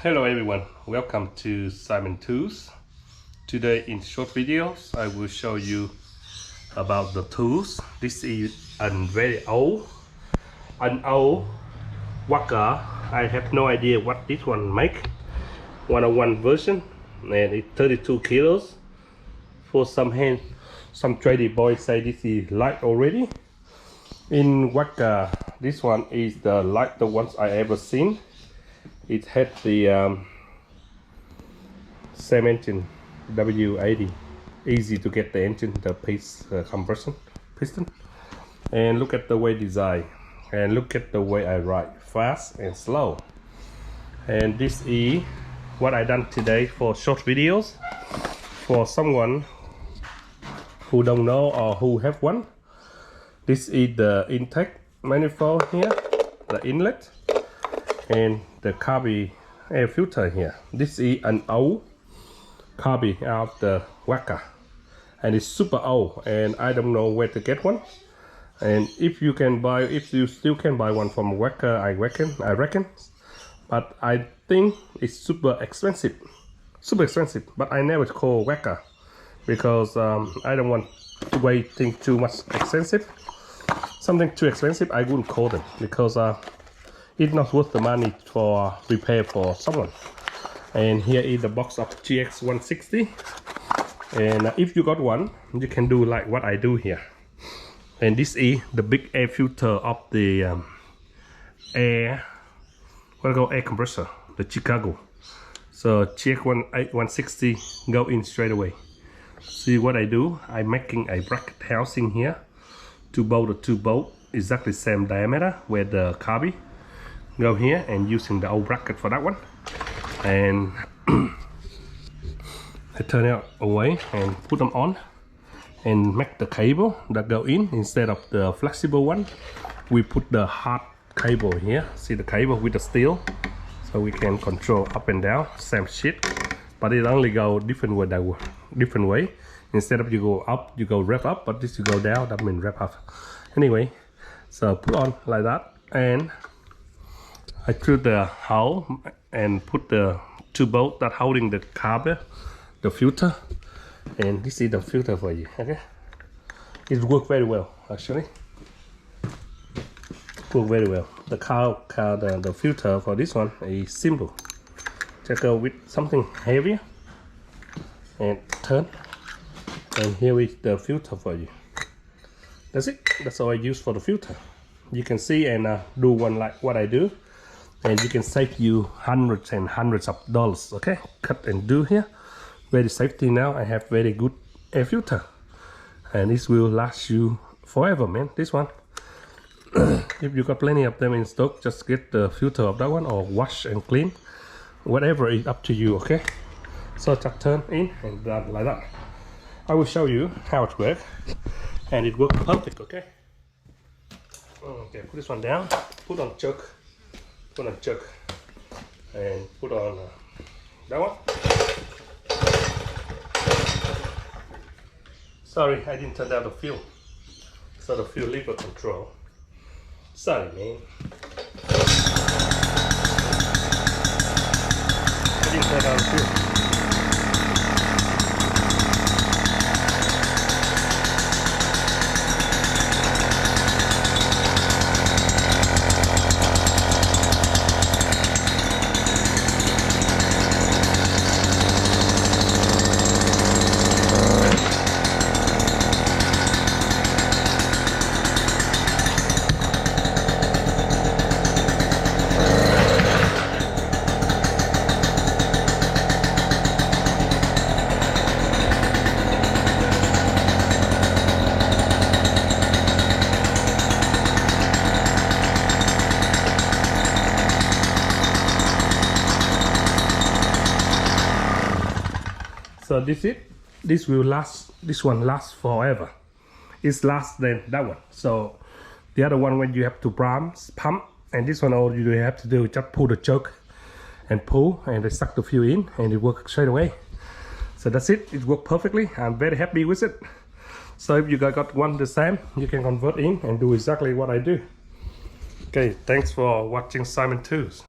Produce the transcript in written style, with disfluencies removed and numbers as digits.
Hello everyone, welcome to Simon Tools. Today in short videos I will show you about the tools. This is a very old wacker. I have no idea what this one make. 101 version, and it's 32 kilos. For some trading boys say this is light already. In wacker, this one is the light the ones I ever seen. It had the same engine, W80, easy to get the engine, the compression piston. And look at the way design, and look at the way I ride, fast and slow. And this is what I done today for short videos. For someone who don't know or who have one, this is the intake manifold here, the inlet, and the carby air filter here. This is an old carby out of the wacker, and it's super old, and I don't know where to get one. And if you still can buy one from wacker, I reckon, but I think it's super expensive. But I never call wacker because I don't want to buy things too much expensive. Something too expensive I wouldn't call them, because it's not worth the money for repair for someone. And here is the box of GX160, and if you got one, you can do like what I do here. And this is the big air filter of the air compressor, the Chicago. So GX160 go in straight away. See what I do? I'm making a bracket housing here to bolt the two bolts exactly same diameter where the carby go here, and using the old bracket for that one. And I turn it away and put them on and make the cable that go in. Instead of the flexible one, we put the hard cable here. See the cable with the steel, so we can control up and down, same shit, but it only go different way. Instead of you go up, you go rev up, but this you go down, that means rev up. Anyway, so put on like that, and I threw the hole and put the two bolts that holding the carb, the filter, and this is the filter for you. Okay, it worked very well actually. Work very well. The filter for this one is simple. Just go with something heavier and turn, and here is the filter for you. That's it. That's all I use for the filter. You can see and do one like what I do, and you can save you hundreds and hundreds of dollars. Okay, cut and do here. Very safety now. I have very good air filter, and this will last you forever, man. This one. If you got plenty of them in stock, just get the filter of that one or wash and clean, whatever is up to you. Okay, so just turn in and done like that. I will show you how it works, and it works perfect. Okay, put this one down, put on choke, and put on that one. Sorry, I didn't turn down the fuel, so the fuel lever control. Sorry, man. I didn't turn down the fuel. So this will last. This one lasts forever. It's last than that one. So the other one, when you have to pump, and this one all you have to do is just pull the choke and pull, and they suck the fuel in, and it works straight away. So that's it. It worked perfectly. I'm very happy with it. So if you guys got one the same, you can convert in and do exactly what I do. Okay, thanks for watching Simon Tools.